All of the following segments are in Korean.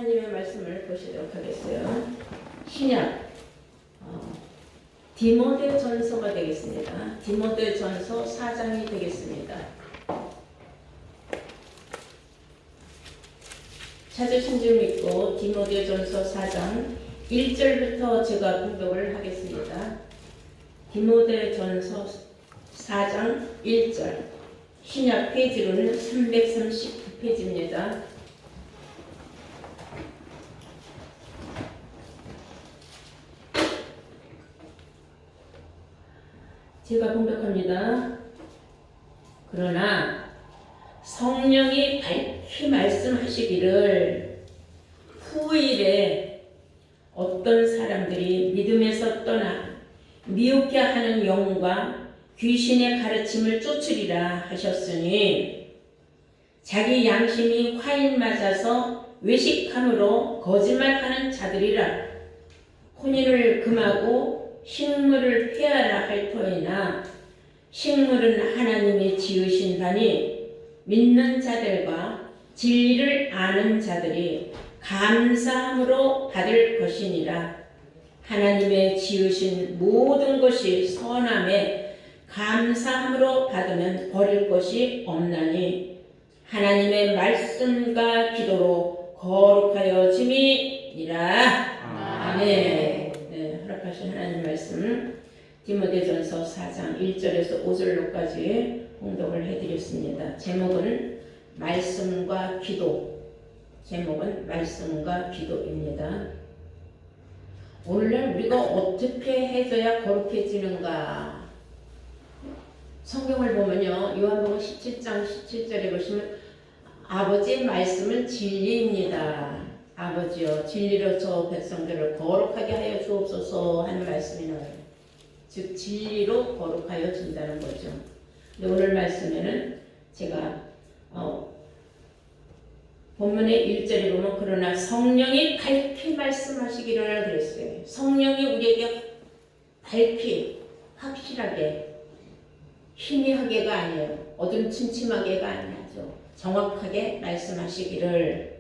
하나님의 말씀을 보시도록 하겠어요. 신약 디모데전서가 되겠습니다. 디모데전서 4장이 되겠습니다. 찾으신 줄 믿고 디모데전서 4장 1절부터 제가 공독을 하겠습니다. 디모데전서 4장 1절, 신약 페이지로는 339페이지입니다. 제가 공독합니다. 그러나 성령이 밝히 말씀하시기를 후일에 어떤 사람들이 믿음에서 떠나 미혹해 하는 영과 귀신의 가르침을 쫓으리라 하셨으니, 자기 양심이 화인 맞아서 외식함으로 거짓말하는 자들이라. 혼인을 금하고 식물을 폐하라 할 터이나 식물은 하나님이 지으신 바니 믿는 자들과 진리를 아는 자들이 감사함으로 받을 것이니라. 하나님의 지으신 모든 것이 선함에 감사함으로 받으면 버릴 것이 없나니 하나님의 말씀과 기도로 거룩하여 짐이니라. 아멘. 허락하신 하나님 말씀 디모데전서 4장 1절에서 5절로까지 공독을 해드렸습니다. 제목은 말씀과 기도. 제목은 말씀과 기도입니다. 오늘날 우리가 어떻게 해줘야 거룩해지는가? 성경을 보면요, 요한복음 17장 17절에 보시면 아버지의 말씀은 진리입니다. 아버지여, 진리로 저 백성들을 거룩하게 하여 주옵소서 하는 말씀이 나와요. 즉 진리로 거룩하여 준다는 거죠. 근데 오늘 말씀에는 제가 본문의 1절에 보면 그러나 성령이 밝히 말씀하시기를 그랬어요. 성령이 우리에게 밝히, 확실하게, 희미하게가 아니에요. 어둠침침하게가 아니죠. 정확하게 말씀하시기를.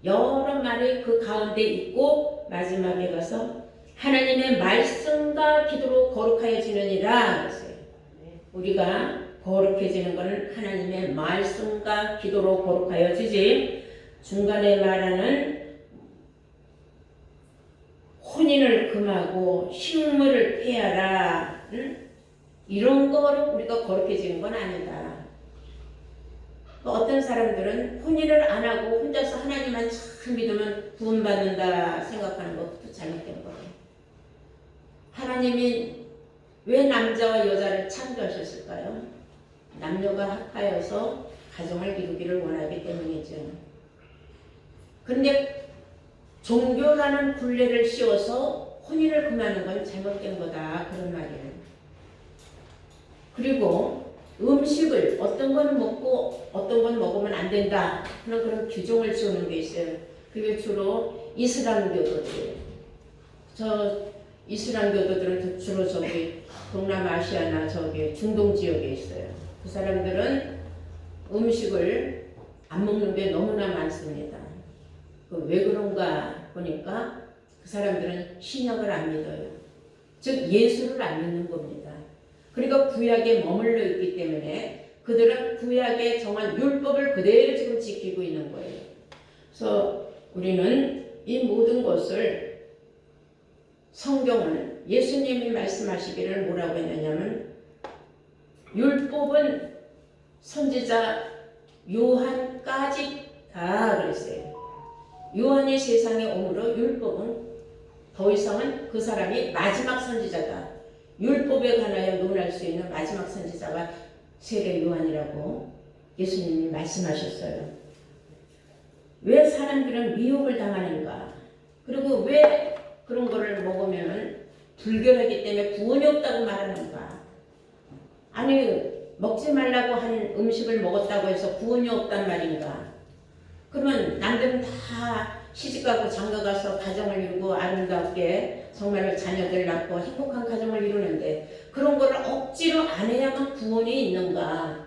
여러 말이 그 가운데 있고 마지막에 가서 하나님의 말씀과 기도로 거룩하여지느니라 그랬어요. 우리가 거룩해지는 것은 하나님의 말씀과 기도로 거룩하여지지, 중간에 말하는 혼인을 금하고 식물을 폐하라, 이런 거로 우리가 거룩해지는 건 아니다. 어떤 사람들은 혼인을 안 하고 혼자서 하나님만 참 믿으면 구원받는다 생각하는 것도 잘못된 거예요. 하나님이 왜 남자와 여자를 창조하셨을까요? 남녀가 합하여서 가정을 이루기를 원하기 때문이죠. 그런데 종교라는 굴레를 씌워서 혼인을 금하는 건 잘못된 거다, 그런 말이에요. 그리고 음식을 어떤 건 먹고 어떤 건 먹으면 안 된다 하는 그런 규정을 지우는 게 있어요. 그게 주로 이슬람교도들이에요. 이슬람교도들은 주로 저기 동남아시아나 저기 중동 지역에 있어요. 그 사람들은 음식을 안 먹는 게 너무나 많습니다. 왜 그런가 보니까 그 사람들은 신약을 안 믿어요. 즉 예수를 안 믿는 겁니다. 그러니까 구약에 머물러 있기 때문에 그들은 구약에 정한 율법을 그대로 지금 지키고 있는 거예요. 그래서 우리는 이 모든 것을, 성경은 예수님이 말씀하시기를 뭐라고 했느냐면, 율법은 선지자 요한까지 다 그랬어요. 요한이 세상에 오므로 율법은 더 이상은 그 사람이 마지막 선지자다. 율법에 관하여 논할 수 있는 마지막 선지자가 세례 요한이라고 예수님이 말씀하셨어요. 왜 사람들은 미혹을 당하는가? 그리고 왜 그런 거를 먹으면 불결하기 때문에 구원이 없다고 말하는가? 아니, 먹지 말라고 한 음식을 먹었다고 해서 구원이 없단 말인가? 그러면 남들은 다 시집가고 장가가서 가정을 이루고 아름답게 정말로 자녀들 낳고 행복한 가정을 이루는데 그런 거를 억지로 안 해야만 구원이 있는가?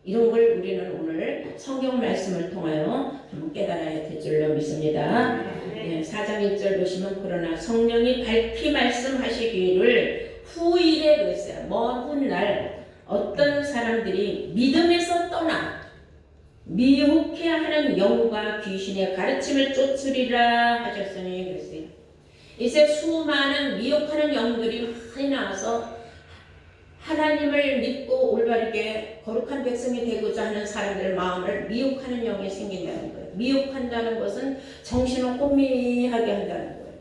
이런 걸 우리는 오늘 성경 말씀을 통하여 한번 깨달아야 될 줄로 믿습니다. 4장 1절 보시면 그러나 성령이 밝히 말씀하시기를 후일에 그랬어요. 먼 훗날 어떤 사람들이 믿음에서 떠나 미혹해 하는 영과 귀신의 가르침을 쫓으리라 하셨으니 그랬어요. 이제 수많은 미혹하는 영들이 많이 나와서 하나님을 믿고 올바르게 거룩한 백성이 되고자 하는 사람들 마음을 미혹하는 영이 생긴다는 거예요. 미혹한다는 것은 정신을 혼미하게 한다는 거예요.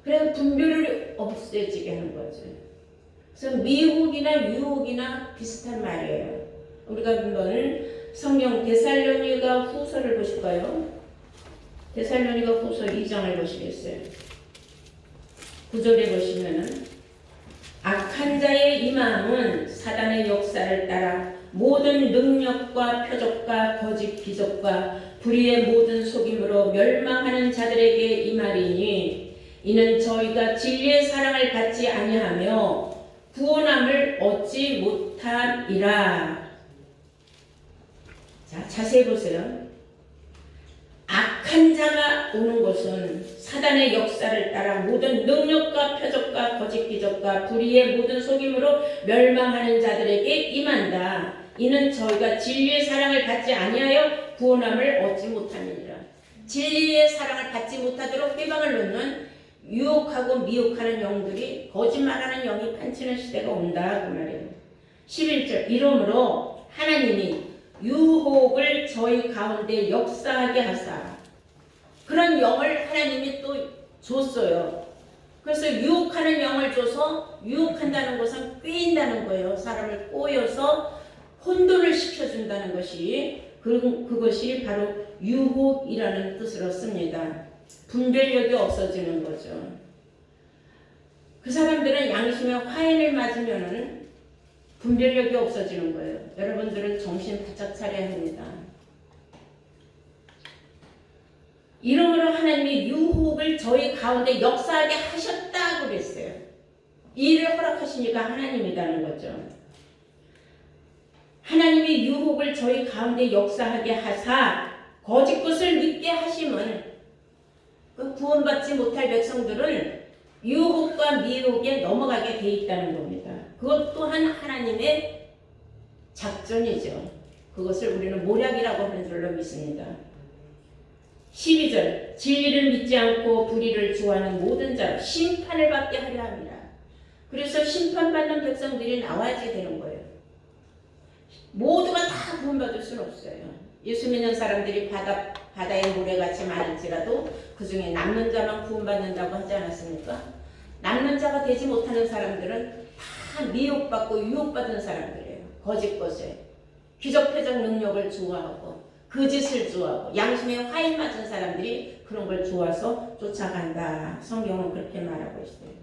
그래서 분별을 없애지게 하는 거죠. 그래서 미혹이나 유혹이나 비슷한 말이에요. 우리가 한번 성경 데살로니가 후서를 보실까요? 데살로니가 후서 2장을 보시겠어요? 9절에 보시면은 악한 자의 이 마음은 사단의 역사를 따라 모든 능력과 표적과 거짓 기적과 불의의 모든 속임으로 멸망하는 자들에게 이 말이니 이는 저희가 진리의 사랑을 받지 아니하며 구원함을 얻지 못함이라. 자, 자세히 보세요. 악한 자가 오는 것은 사단의 역사를 따라 모든 능력과 표적과 거짓 기적과 불의의 모든 속임으로 멸망하는 자들에게 임한다. 이는 저희가 진리의 사랑을 받지 아니하여 구원함을 얻지 못함이니라. 진리의 사랑을 받지 못하도록 회방을 놓는 유혹하고 미혹하는 영들이 거짓말하는 영이 판치는 시대가 온다 그 말이에요. 11절 이러므로 하나님이 유혹을 저희 가운데 역사하게 하사 그런 영을 하나님이 또 줬어요. 그래서 유혹하는 영을 줘서 유혹한다는 것은 꿰인다는 거예요. 사람을 꼬여서 혼돈을 시켜준다는 것이 그것이 바로 유혹이라는 뜻으로 씁니다. 분별력이 없어지는 거죠. 그 사람들은 양심의 화인을 맞으면은 분별력이 없어지는 거예요. 여러분들은 정신 바짝 차려야 합니다. 이러므로 하나님이 유혹을 저희 가운데 역사하게 하셨다고 그랬어요. 이 일을 허락하시니까 하나님이라는 거죠. 하나님이 유혹을 저희 가운데 역사하게 하사 거짓 것을 믿게 하심은 그 구원받지 못할 백성들은 유혹과 미혹에 넘어가게 돼 있다는 겁니다. 그것 또한 하나님의 작전이죠. 그것을 우리는 모략이라고 하는 줄로 믿습니다. 12절 진리를 믿지 않고 불의를 좋아하는 모든 자로 심판을 받게 하려 합니다. 그래서 심판받는 백성들이 나와야지 되는 거예요. 모두가 다 구원받을 수는 없어요. 예수 믿는 사람들이 바다의 모래같이 많을지라도 그 중에 남는 자만 구원받는다고 하지 않았습니까? 남는 자가 되지 못하는 사람들은 다 미혹받고 유혹받은 사람들이에요. 거짓 것에 기적 표적 능력을 좋아하고 거짓을 좋아하고 양심에 화인 맞은 사람들이 그런 걸 좋아서 쫓아간다. 성경은 그렇게 말하고 있어요.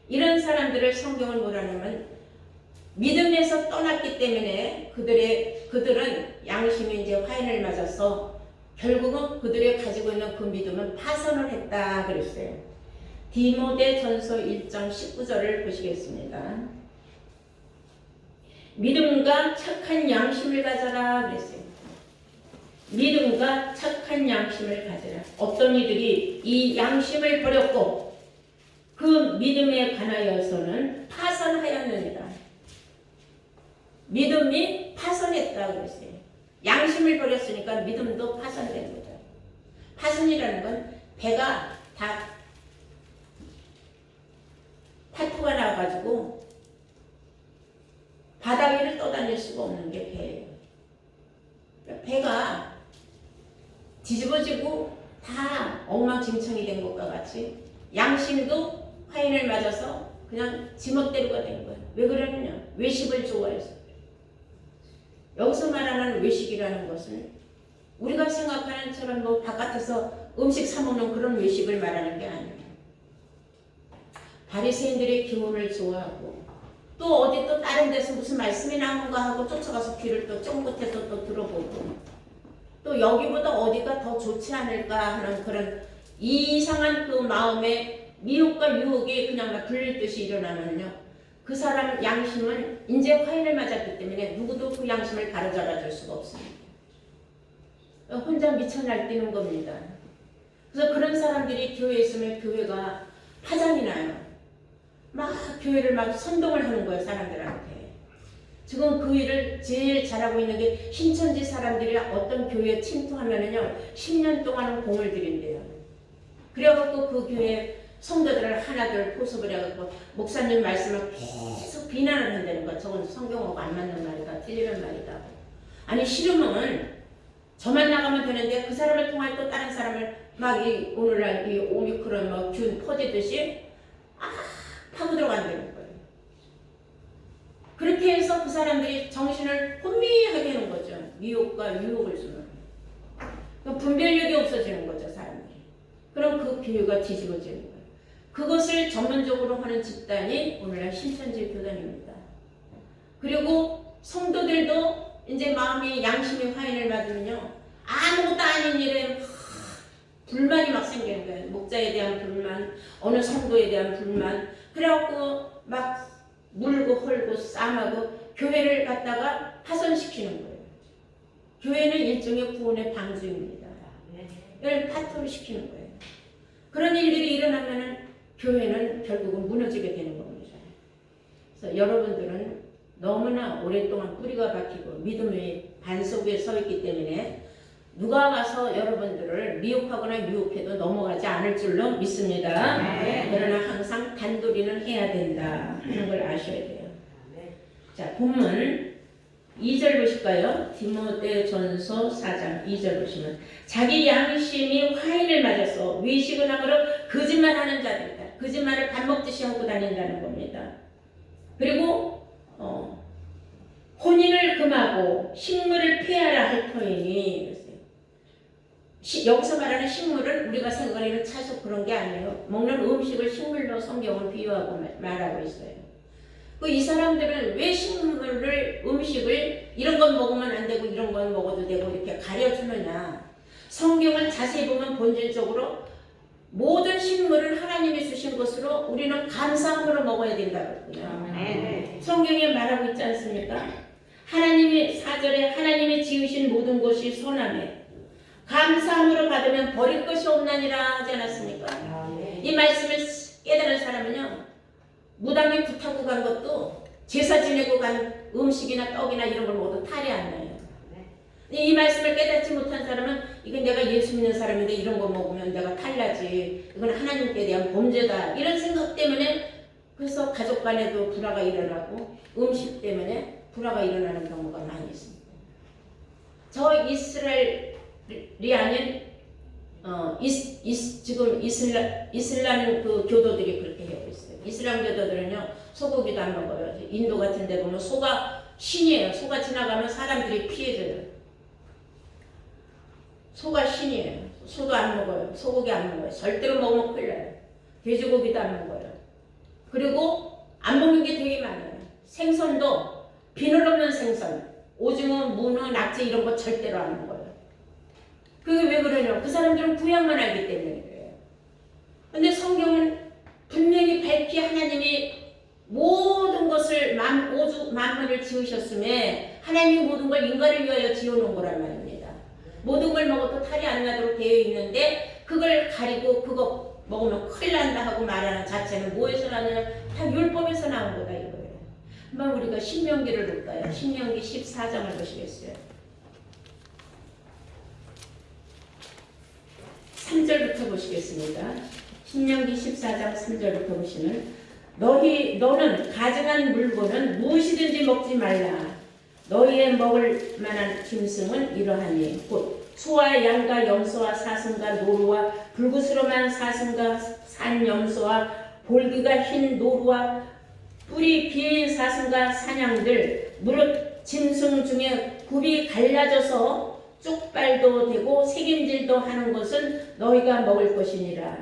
이런 사람들을 성경은 뭐라냐면 믿음에서 떠났기 때문에 그들은 양심이 이제 화인을 맞아서 결국은 그들이 가지고 있는 그 믿음은 파선을 했다 그랬어요. 디모데전서 1장 19절을 보시겠습니다. 믿음과 착한 양심을 가져라 그랬어요. 믿음과 착한 양심을 가져라. 어떤 이들이 이 양심을 버렸고 그 믿음에 관하여서는 파선하였느니라. 믿음이 파선했다고 그랬어요. 양심을 버렸으니까 믿음도 파선된 거죠. 파선이라는 건 배가 다 파토가 나가지고 바다 위를 떠다닐 수가 없는 게 배예요. 배가 뒤집어지고 다 엉망진창이 된 것과 같이 양심도 화인을 맞아서 그냥 지멋대로가 된 거예요. 왜 그러느냐? 외식을 좋아해서. 여기서 말하는 외식이라는 것은 우리가 생각하는 처럼 뭐 바깥에서 음식 사 먹는 그런 외식을 말하는 게 아니에요. 바리새인들의 기운을 좋아하고 또 어디 또 다른 데서 무슨 말씀이 나오는가 하고 쫓아가서 귀를 또 쫑긋해서 또 들어보고 또 여기보다 어디가 더 좋지 않을까 하는 그런 이상한 그 마음에 미혹과 유혹이 그냥 막 불릴 듯이 일어나면요. 그 사람 양심은 이제 화인을 맞았기 때문에 누구도 그 양심을 바로잡아 줄 수가 없습니다. 혼자 미쳐 날뛰는 겁니다. 그래서 그런 사람들이 교회에 있으면 교회가 파장이 나요. 막 교회를 막 선동을 하는 거예요, 사람들한테. 지금 그 일을 제일 잘하고 있는 게 신천지 사람들이 어떤 교회에 침투하면은요 10년 동안은 공을 들인대요. 그래갖고 그 교회 성도들을 하나둘 포섭을 해갖고 목사님 말씀을 계속 비난을 한다는 거야. 저건 성경하고 안 맞는 말이다, 틀리는 말이다. 아니 싫으면 저만 나가면 되는데 그 사람을 통해 또 다른 사람을 막 이 오늘날 이 오미크론 막 균 퍼지듯이 파고 들어간다는 거예요. 그렇게 해서 그 사람들이 정신을 혼미하게 하는 거죠. 미혹과 유혹을 주는. 분별력이 없어지는 거죠, 사람들이. 그럼 그 교회가 뒤집어지는 거예요. 그것을 전문적으로 하는 집단이 오늘날 신천지 교단입니다. 그리고 성도들도 이제 마음이 양심의 화인을 받으면요 아무것도 아닌 일에 불만이 막 생기는 거예요. 목자에 대한 불만, 어느 성도에 대한 불만. 그래갖고 막 물고 헐고 싸움하고 교회를 갖다가 파손시키는 거예요. 교회는 일종의 구원의 방주입니다. 이걸 파토를 시키는 거예요. 그런 일들이 일어나면은 교회는 결국은 무너지게 되는 겁니다. 그래서 여러분들은 너무나 오랫동안 뿌리가 박히고 믿음의 반석 위에 서 있기 때문에 누가 와서 여러분들을 미혹하거나 유혹해도 넘어가지 않을 줄로 믿습니다. 그러나 항상 단도리는 해야 된다 하는 걸 아셔야 돼요. 자, 본문 2절 보실까요? 디모데전서 4장 2절 보시면 자기 양심이 화인을 맞아서 외식을 하므로 거짓말하는 자들이다. 거짓말을 밥 먹듯이 하고 다닌다는 겁니다. 그리고 혼인을 금하고 식물을 폐하라 할 터이니 여기서 말하는 식물은 우리가 생각하는 채소 그런 게 아니에요. 먹는 음식을 식물로 성경은 비유하고 말하고 있어요. 이 사람들은 왜 식물을 음식을 이런 건 먹으면 안 되고 이런 건 먹어도 되고 이렇게 가려주느냐. 성경을 자세히 보면 본질적으로 모든 식물을 하나님이 주신 것으로 우리는 감사함으로 먹어야 된다고요. 성경에 말하고 있지 않습니까? 하나님이 4절에 하나님이 지으신 모든 것이 선하매 감사함으로 받으면 버릴 것이 없나니라 하지 않았습니까? 이 말씀을 깨달은 사람은요 무당에 굿하고 간 것도 제사 지내고 간 음식이나 떡이나 이런 걸 먹어도 탈이 안 나요. 이 말씀을 깨닫지 못한 사람은 이건 내가 예수 믿는 사람인데 이런 거 먹으면 내가 탈나지, 이건 하나님께 대한 범죄다 이런 생각 때문에 그래서 가족 간에도 불화가 일어나고 음식 때문에 불화가 일어나는 경우가 많이 있습니다. 저 이스라엘이 아닌 지금 이슬람 그 교도들이 그렇게 하고 있어요. 이슬람 교도들은요 소고기도 안 먹어요. 인도 같은 데 보면 소가 신이에요. 소가 지나가면 사람들이 피해져요. 소가 신이에요. 소도 안 먹어요. 소고기 안 먹어요. 절대로 먹으면 큰일 나요. 돼지고기도 안 먹어요. 그리고 안 먹는 게 되게 많아요. 생선도 비늘 없는 생선, 오징어, 문어, 낙지 이런 거 절대로 안 먹어요. 그게 왜 그러냐? 그 사람들은 구약만 알기 때문에 그래요. 근데 성경은 분명히 밝히 하나님이 모든 것을 만물을 지으셨음에 하나님이 모든 걸 인간을 위하여 지어놓은 거란 말입니다. 모든 걸 먹어도 탈이 안 나도록 되어 있는데 그걸 가리고 그거 먹으면 큰일 난다 하고 말하는 자체는 뭐에서 나느냐? 다 율법에서 나온 거다 이거예요. 한번 우리가 신명기를 볼까요? 신명기 14장을 보시겠어요? 3절부터 보시겠습니다. 신명기 14장 3절부터 보시면 너는 가증한 물건은 무엇이든지 먹지 말라. 너희의 먹을 만한 짐승은 이러하니 곧 소와 양과 염소와 사슴과 노루와 불구스름한 사슴과 산염소와 볼기가 흰 노루와 뿔이 긴 사슴과 사냥들 무릇 짐승 중에 굽이 갈라져서 쪽발도 되고 색임질도 하는 것은 너희가 먹을 것이니라.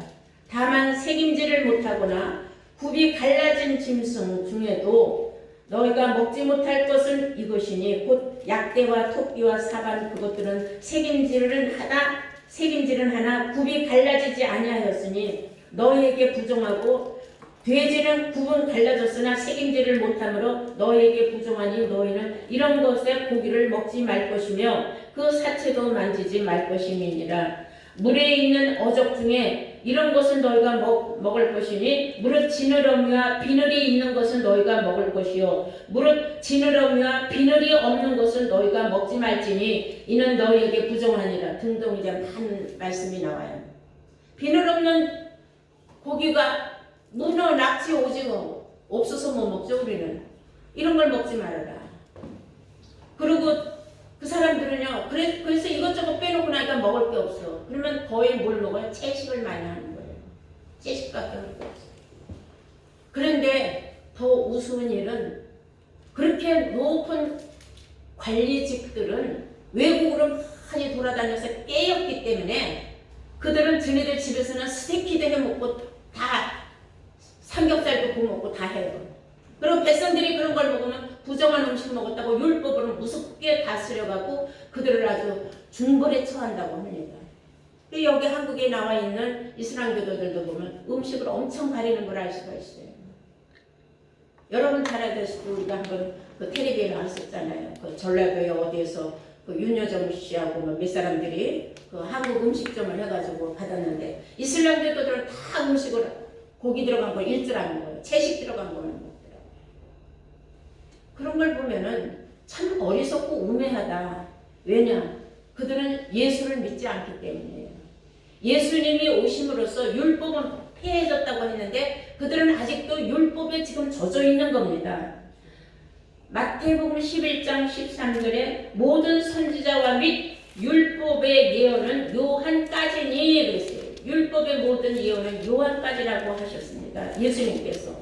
다만 색임질을 못하거나 굽이 갈라진 짐승 중에도 너희가 먹지 못할 것은 이것이니 곧 약대와 토끼와 사반 그것들은 색임질은 하나 굽이 갈라지지 아니하였으니 너희에게 부정하고 돼지는 구분 갈라졌으나 책임지를 못하므로 너에게 부정하니 너희는 이런 것에 고기를 먹지 말 것이며 그 사체도 만지지 말 것임이니라. 물에 있는 어족 중에 이런 것은 너희가 먹을 것이니 무릇 지느러미와 비늘이 있는 것은 너희가 먹을 것이요 무릇 지느러미와 비늘이 없는 것은 너희가 먹지 말지니 이는 너희에게 부정하니라 등등 이제 많은 말씀이 나와요. 비늘 없는 고기가 문어, 낙지, 오징어 없어서 못 먹죠. 우리는 이런 걸 먹지 말아라. 그리고 그 사람들은요, 그래서 이것저것 빼놓고 나니까 먹을 게 없어. 그러면 거의 뭘 먹어요? 채식을 많이 하는 거예요. 채식밖에 할 게 없어. 그런데 더 우스운 일은 그렇게 높은 관리직들은 외국으로 많이 돌아다녀서 깨였기 때문에 그들은 저네들 집에서는 스테이키도 해먹고 다 삼겹살도 구워먹고 다 해요. 그리고 백성들이 그런 걸 먹으면 부정한 음식 먹었다고 율법으로 무섭게 다스려가고 그들을 아주 중벌에 처한다고 합니다. 여기 한국에 나와 있는 이슬람 교도들도 보면 음식을 엄청 가리는 걸 알 수가 있어요. 여러분 잘 알다시피 우리가 한번 그 텔레비에 나왔었잖아요. 그 전라도에 어디에서 그 윤여정 씨하고 몇 사람들이 그 한국 음식점을 해가지고 받았는데 이슬람 교도들은 다 음식을 고기 들어간 걸 일절하는 거예요. 채식 들어간 거는 먹더라고요. 그런 걸 보면은 참 어리석고 우매하다. 왜냐? 그들은 예수를 믿지 않기 때문이에요. 예수님이 오심으로써 율법은 폐해졌다고 했는데 그들은 아직도 율법에 지금 젖어 있는 겁니다. 마태복음 11장 13절에 모든 선지자와 및 율법의 예언은 요한까지니 그랬어요. 율법의 모든 예언은 요한까지라고 하셨습니다. 예수님께서.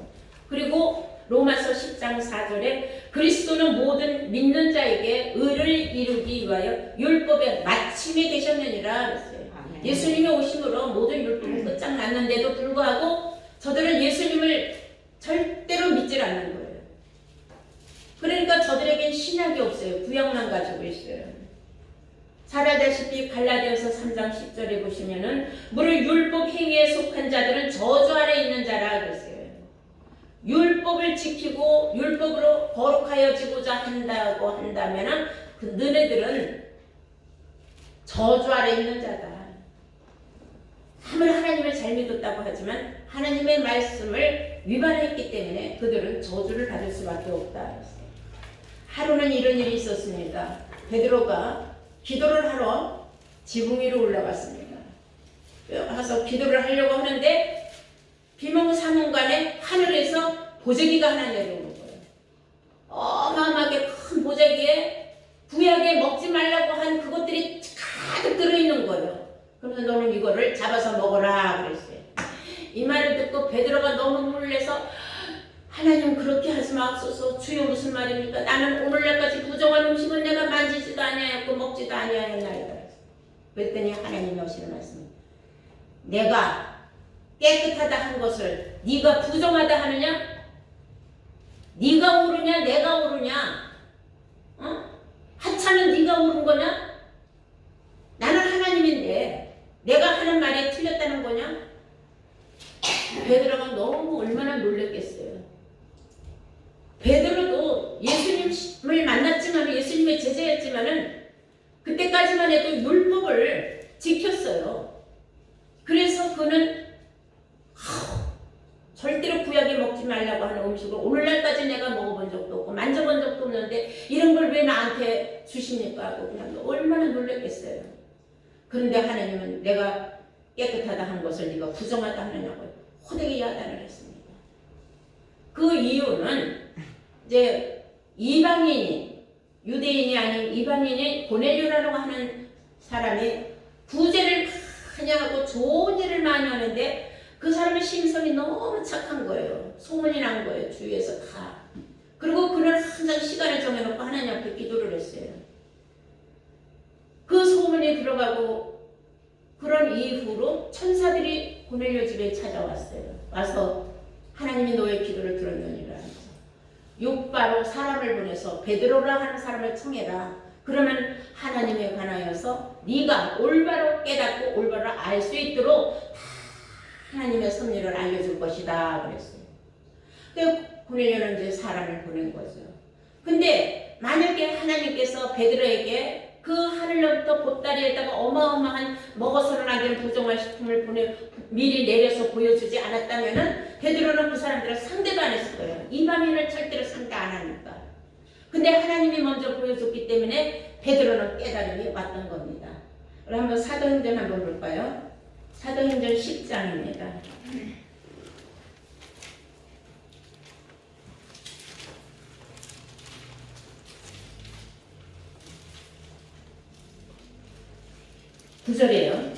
그리고 로마서 10장 4절에 그리스도는 모든 믿는 자에게 의를 이루기 위하여 율법의 마침이 되셨느니라 그랬어요. 예수님이 오심으로 모든 율법은 끝장났는데도 불구하고 저들은 예수님을 절대로 믿질 않는 거예요. 그러니까 저들에겐 신약이 없어요. 구약만 가지고 있어요. 잘 알다시피 갈라디아서 3장 10절에 보시면은 무릇 율법 행위에 속한 자들은 저주 아래 있는 자라 그랬어요. 율법을 지키고 율법으로 거룩하여지고자 한다고 한다면은 그 너네들은 저주 아래 있는 자다. 아무리 하나님을 잘 믿었다고 하지만 하나님의 말씀을 위반했기 때문에 그들은 저주를 받을 수밖에 없다. 하루는 이런 일이 있었습니다. 베드로가 기도를 하러 지붕 위로 올라갔습니다. 가서 기도를 하려고 하는데 비몽사몽간에 하늘에서 보자기가 하나 내려오는 거예요. 어마어마하게 큰 보자기에 구약에 먹지 말라고 한 그것들이 가득 들어있는 거예요. 그래서 너는 이거를 잡아서 먹어라 그랬어요. 이 말을 듣고 베드로가 너무 놀라서 하나님 그렇게 하지 마옵소서. 주여 무슨 말입니까? 나는 오늘날까지 부정한 음식은 내가 만지지도 아니하였고 먹지도 아니하였나이다. 그랬더니 하나님이 하시는 말씀, 내가 깨끗하다 한 것을 네가 부정하다 하느냐? 네가 옳으냐 내가 옳으냐? 하찮은 네가 옳은 거냐? 나는 하나님인데 내가 하는 말이 틀렸다는 거냐? 베드로가 너무 얼마나 놀랐겠어요. 베드로도 예수님을 만났지만 예수님의 제자였지만은 그때까지만 해도 율법을 지켰어요. 그래서 그는 절대로 구약에 먹지 말라고 하는 음식을 오늘날까지 내가 먹어본 적도 없고 만져본 적도 없는데 이런 걸 왜 나한테 주십니까 하고 그냥 얼마나 놀랐겠어요. 그런데 하나님은 내가 깨끗하다 한 것을 네가 부정하다 하느냐고 호되게 야단을 했습니다. 그 이유는 이제 이방인이 유대인이 아닌 이방인이 고넬료라고 하는 사람이 구제를 많이 하고 좋은 일을 많이 하는데 그 사람의 심성이 너무 착한 거예요. 소문이 난 거예요. 주위에서 다. 그리고 그는 항상 시간을 정해놓고 하나님 앞에 기도를 했어요. 그 소문이 들어가고 그런 이후로 천사들이 고넬료 집에 찾아왔어요. 와서 하나님이 너의 기도를 들었느니라. 욕바로 사람을 보내서 베드로라 하는 사람을 청해라. 그러면 하나님에 관하여서 네가 올바로 깨닫고 올바로 알 수 있도록 하나님의 섭리를 알려줄 것이다 그랬어요. 그 고넬료는 이제 사람을 보낸 거죠. 근데 만약에 하나님께서 베드로에게 그 하늘로부터 보따리에다가 어마어마한 먹어서는 안 되는 부정한 식품을 미리 내려서 보여주지 않았다면은 베드로는 그 사람들을 상대도 안 했을 거예요. 이방인을 절대로 상대 안 하니까. 근데 하나님이 먼저 보여줬기 때문에 베드로는 깨달음이 왔던 겁니다. 그럼 한번 사도행전 한번 볼까요? 사도행전 10장입니다. 구절이에요.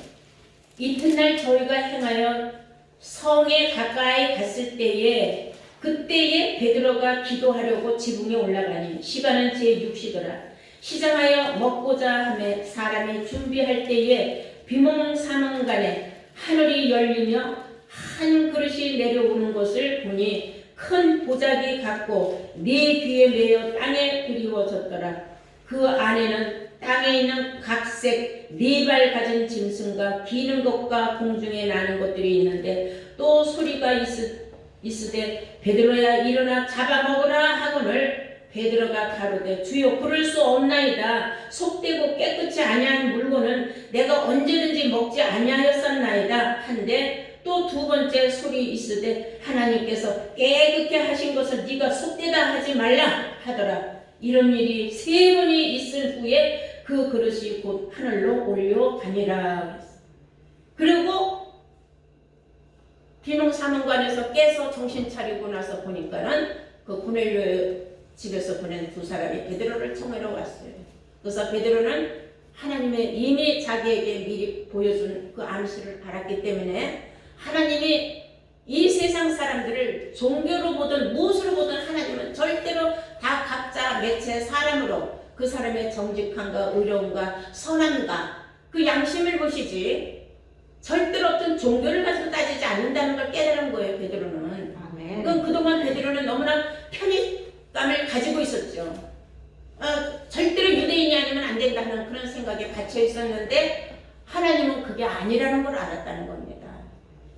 이튿날 저희가 행하여 성에 가까이 갔을 때에 그때에 베드로가 기도하려고 지붕에 올라가니 시간은 제6시더라. 시장하여 먹고자 하며 사람이 준비할 때에 비몽사몽간에 하늘이 열리며 한 그릇이 내려오는 것을 보니 큰 보자기 같고 네 귀에 매어 땅에 드리워졌더라. 그 안에는 땅에 있는 각색 네 발 가진 짐승과 기는 것과 공중에 나는 것들이 있는데 또 소리가 있으되 베드로야 일어나 잡아먹으라 하거늘 베드로가 가로되 주여 그럴 수 없나이다. 속되고 깨끗이 아니한 물건은 내가 언제든지 먹지 아니하였었나이다 한데 또 두 번째 소리 있으되 하나님께서 깨끗게 하신 것을 네가 속되다 하지 말라 하더라. 이런 일이 3번이 있을 후에 그 그릇이 곧 하늘로 올려가니라. 그리고 비몽사몽간에서 깨서 정신 차리고 나서 보니까는 그 고넬료 집에서 보낸 두 사람이 베드로를 청하러 왔어요. 그래서 베드로는 하나님의 이미 자기에게 미리 보여준 그 암시를 알았기 때문에 하나님이 이 세상 사람들을 종교로 보든 무엇으로 보든 하나님은 절대로 다 각자 매체 사람으로 그 사람의 정직함과 의로움과 선함과 그 양심을 보시지 절대로 어떤 종교를 가지고 따지지 않는다는 걸 깨달은 거예요. 베드로는. 그건 그동안 베드로는 너무나 편의감을 가지고 있었죠. 절대로 유대인이 아니면 안 된다는 그런 생각에 갇혀 있었는데 하나님은 그게 아니라는 걸 알았다는 겁니다.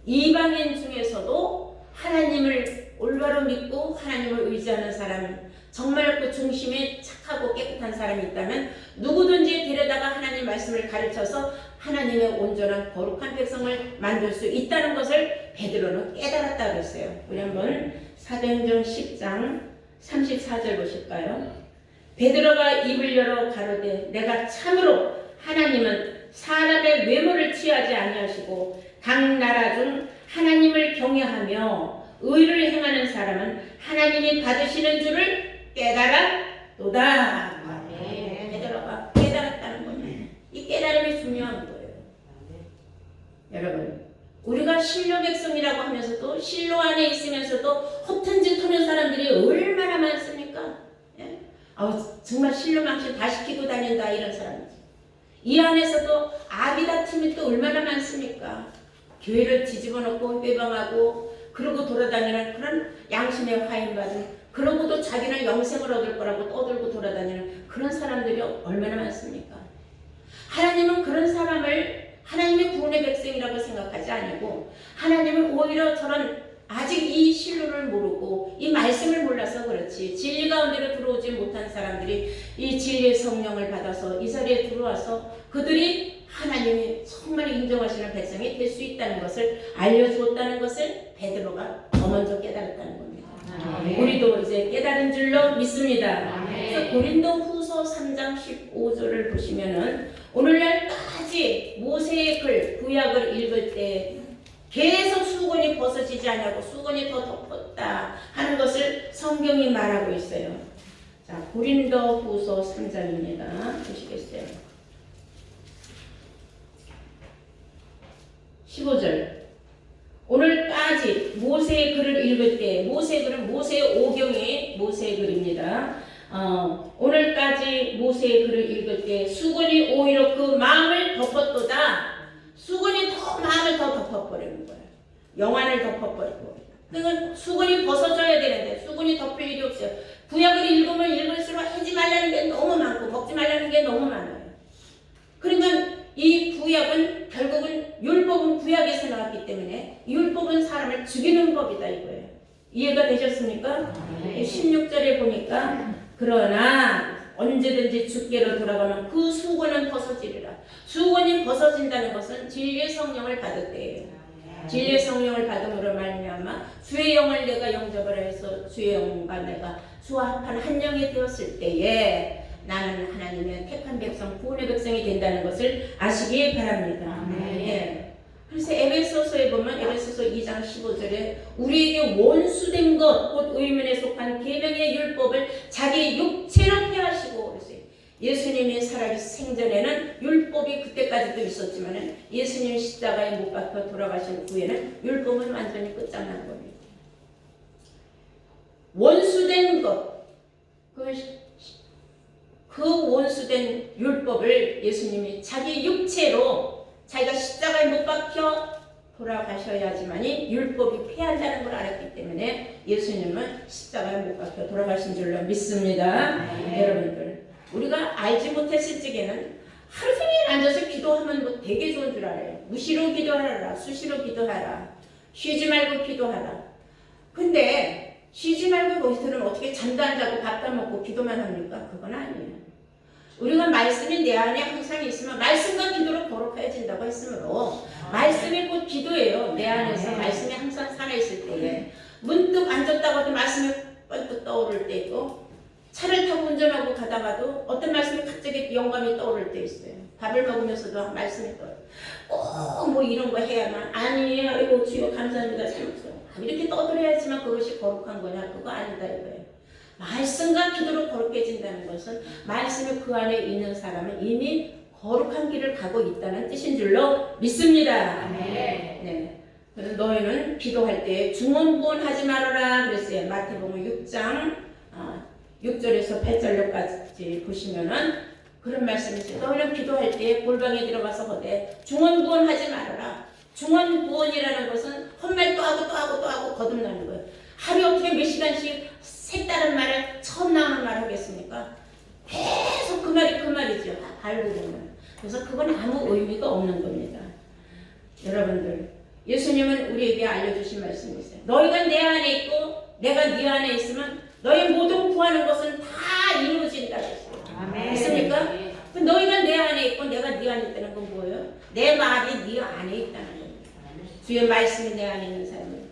이방인 중에서도 하나님을 올바로 믿고 하나님을 의지하는 사람, 정말 그 중심에 착하고 깨끗한 사람이 있다면 누구든지 데려다가 하나님 말씀을 가르쳐서 하나님의 온전한 거룩한 백성을 만들 수 있다는 것을 베드로는 깨달았다고 했어요. 우리 한번 사도행전 10장 34절 보실까요? 베드로가 입을 열어 가로되 내가 참으로 하나님은 사람의 외모를 취하지 아니하시고 각 나라 중 하나님을 경외하며 의를 행하는 사람은 하나님이 받으시는 줄을 깨달았도다. 베드로가 깨달았다는 거예요. 이 깨달음이 중요한 거예요. 여러분, 우리가 실로 백성이라고 하면서도 실로 안에 있으면서도 허튼 짓 하는 사람들이 얼마나 많습니까? 예? 정말 실로 망신 다 시키고 다닌다 이런 사람이지. 이 안에서도 아비다툼이 또 얼마나 많습니까? 교회를 뒤집어 놓고 회방하고 그러고 돌아다니는 그런 양심의 화인받은 그러고도 자기는 영생을 얻을 거라고 떠들고 돌아다니는 그런 사람들이 얼마나 많습니까? 하나님은 그런 사람을 하나님의 구원의 백성이라고 생각하지 아니고 하나님은 오히려 저런 아직 이 진리를 모르고 이 말씀을 몰라서 그렇지 진리 가운데로 들어오지 못한 사람들이 이 진리의 성령을 받아서 이 자리에 들어와서 그들이 하나님이 정말 인정하시는 백성이 될 수 있다는 것을 알려주었다는 것을 베드로가 더 먼저 깨달았다는 겁니다. 우리도 이제 깨달은 줄로 믿습니다. 그래서 고린도 후서 3장 15절을 보시면은 오늘날까지 모세의 글 구약을 읽을 때 계속 수건이 벗어지지 않냐고 수건이 더 덮었다 하는 것을 성경이 말하고 있어요. 자, 고린도 후서 3장입니다. 보시겠어요? 15절. 오늘까지 모세의 글을 읽을 때 모세의 글은 모세의 오경이 모세의 글입니다. 오늘까지 모세의 글을 읽을 때 수건이 오히려 그 마음을 덮었도다. 수건이 더 마음을 더 덮어버리는 거예요. 영안을 덮어버리고. 그러니까 수건이 벗어져야 되는데 수건이 덮을 일이 없어요. 구약을 읽으면 읽을수록 하지 말라는 게 너무 많고 먹지 말라는 게 너무 많아요. 그러니까 이 구약은 결국은 율법은 구약에서 나왔기 때문에 율법은 사람을 죽이는 법이다 이거예요. 이해가 되셨습니까? 16절에 보니까 그러나 언제든지 주께로 돌아가면 그 수고는 벗어지리라. 수고는 벗어진다는 것은 진리의 성령을 받을 때예요. 진리의 성령을 받음으로 말미암아 주의 영을 내가 영접을 해서 주의 영과 내가 수합한 한 영이 되었을 때에 나는 하나님의 택한 백성, 구원의 백성이 된다는 것을 아시기 바랍니다. 예. 그래서 에베소서에 보면 에베소서 2장 15절에 우리에게 원수된 것, 곧 의문에 속한 계명의 율법을 자기 육체로 폐하시고 그랬어요. 예수님이 살아계신 생전에는 율법이 그때까지도 있었지만 예수님이 십자가에 못 박혀 돌아가신 후에는 율법은 완전히 끝장난 겁니다. 원수된 것, 그 원수된 율법을 예수님이 자기 육체로 자기가 십자가에 못 박혀 돌아가셔야지만이 율법이 폐한다는 걸 알았기 때문에 예수님은 십자가에 못 박혀 돌아가신 줄로 믿습니다. 여러분들, 우리가 알지 못했을 적에는 하루 종일 앉아서 기도하면 뭐 되게 좋은 줄 알아요. 무시로 기도하라, 수시로 기도하라, 쉬지 말고 기도하라. 근데 쉬지 말고 거기서는 어떻게 잠도 안 자고 밥도 안 먹고 기도만 합니까? 그건 아니에요. 우리가 말씀이 내 안에 항상 있으면 말씀과 기도로 거룩해진다고 했으므로 말씀이 곧 기도예요. 내 안에서 말씀이 항상 살아있을 때에 문득 앉았다고 해도 말씀이 번뜩 떠오를 때 있고 차를 타고 운전하고 가다가도 어떤 말씀이 갑자기 영감이 떠오를 때 있어요. 밥을 먹으면서도 말씀이 떠요. 꼭 뭐 이런 거 해야만 아니에요. 아이고 주여 감사합니다. 잘못했어요. 이렇게 떠들어야지만 그것이 거룩한 거냐? 그거 아니다 이거예요. 말씀과 기도로 거룩해진다는 것은 말씀이 그 안에 있는 사람은 이미 거룩한 길을 가고 있다는 뜻인 줄로 믿습니다. 네. 그래서 너희는 기도할 때 중언부언하지 말아라 그랬어요. 마태복음 6장 6절에서 8절까지 보시면은 그런 말씀이 있어요. 너희는 기도할 때 골방에 들어가서 허되 중언부언하지 말아라. 중언부언이라는 것은 헛말 또 하고 또 하고 또 하고 거듭나는 거예요. 하루에 어떻게 몇 시간씩 색다른 말을 처음 나오는 말 하겠습니까? 계속 그 말이죠. 알고 보면. 그래서 그건 아무 의미가 없는 겁니다. 여러분들, 예수님은 우리에게 알려주신 말씀이 있어요. 너희가 내 안에 있고 내가 네 안에 있으면 너희 모든 구하는 것은 다 이루어진다고 했어요. 있습니까? 너희가 내 안에 있고 내가 네 안에 있다는 건 뭐예요? 내 말이 네 안에 있다는 겁니다. 주의 말씀이 내 안에 있는 사람은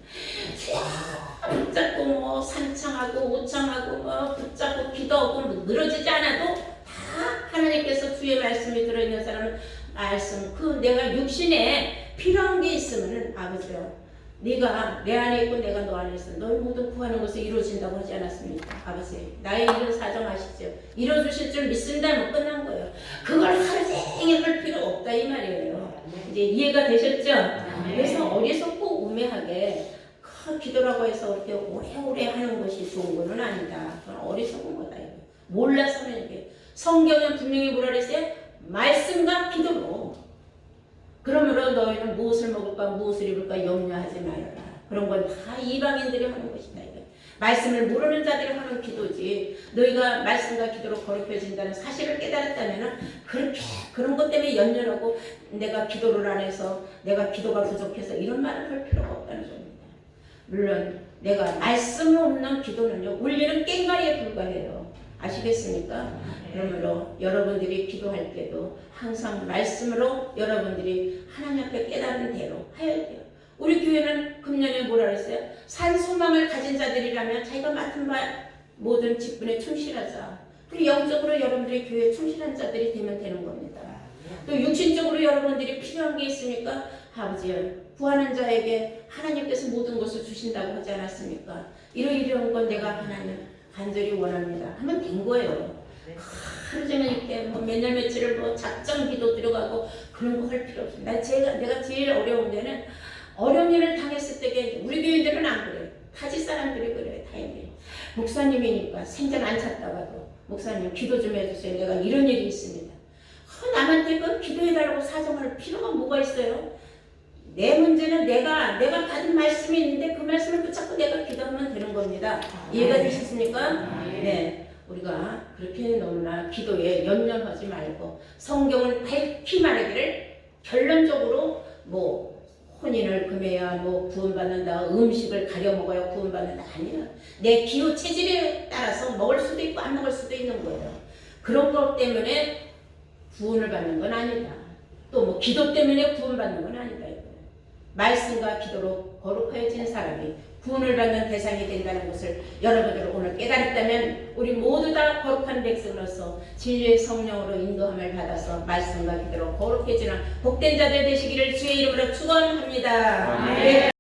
붙잡고 뭐 산청하고 오청하고 뭐 붙잡고 기도하고 뭐 늘어지지 않아도 다 하나님께서 주의 말씀이 들어있는 사람은 말씀 그 내가 육신에 필요한 게 있으면은 아버지요 네가 내 안에 있고 내가 너 안에 있어 너희 모두 구하는 것이 이루어진다고 하지 않았습니까? 아버지 나의 이런 사정 아시죠? 이루어주실 줄 믿습니다면 끝난 거예요. 그걸 하루 종일 할 필요 없다 이 말이에요. 이제 이해가 되셨죠? 그래서 어리석고 우매하게 기도라고 해서 이렇게 오래오래 하는 것이 좋은 것은 아니다. 그건 어리석은 거다. 이거. 몰라서는 이게 성경은 분명히 뭐라 그랬어요? 말씀과 기도로. 그러므로 너희는 무엇을 먹을까 무엇을 입을까 염려하지 말아라. 그런 건 다 이방인들이 하는 것이다. 이거. 말씀을 모르는 자들이 하는 기도지. 너희가 말씀과 기도로 거룩해진다는 사실을 깨달았다면 그렇게 그런 것 때문에 연연하고 내가 기도를 안 해서 내가 기도가 부족해서 이런 말을 할 필요가 없다는 겁니다. 물론 내가 말씀 없는 기도는요 울리는 깽가리에 불과해요. 아시겠습니까? 그러므로 여러분들이 기도할 때도 항상 말씀으로 여러분들이 하나님 앞에 깨달은 대로 해야 돼요. 우리 교회는 금년에 뭐라 그랬어요? 산 소망을 가진 자들이라면 자기가 맡은 말 모든 직분에 충실하자. 그리고 영적으로 여러분들이 교회에 충실한 자들이 되면 되는 겁니다. 또 육신적으로 여러분들이 필요한 게 있습니까? 아버지요 구하는 자에게 하나님께서 모든 것을 주신다고 하지 않았습니까? 이러이러한 건 내가 하나님 간절히 원합니다 하면 된 거예요. 하루 종일 이렇게 뭐 몇 날 며칠을 뭐 작정 기도 들어가고 그런 거 할 필요 없습니다. 내가 제일 어려운 데는 어려운 일을 당했을 때에 우리 교인들은 안 그래요. 타지 사람들이 그래요. 다행히 목사님이니까 생전 안 찾다가도 목사님 기도 좀 해주세요. 내가 이런 일이 있습니다. 남한테 그 기도해달라고 사정할 필요가 뭐가 있어요? 내 문제는 내가 받은 말씀이 있는데 그 말씀을 붙잡고 내가 기도하면 되는 겁니다. 이해가 되셨습니까? 네. 우리가 그렇게 너무나 기도에 연연하지 말고 성경을 밝히 말하기를 결론적으로 뭐 혼인을 금해야 뭐 구원받는다, 음식을 가려 먹어야 구원받는다. 아니야. 내 기호 체질에 따라서 먹을 수도 있고 안 먹을 수도 있는 거예요. 그런 것 때문에 구원을 받는 건 아니다. 또 뭐 기도 때문에 구원받는 건 아니다. 이거예요. 말씀과 기도로 거룩해진 사람이 구원을 받는 대상이 된다는 것을 여러분들 오늘 깨달았다면 우리 모두 다 거룩한 백성으로서 진리의 성령으로 인도함을 받아서 말씀과 기도로 거룩해지는 복된 자들 되시기를 주의 이름으로 축원합니다.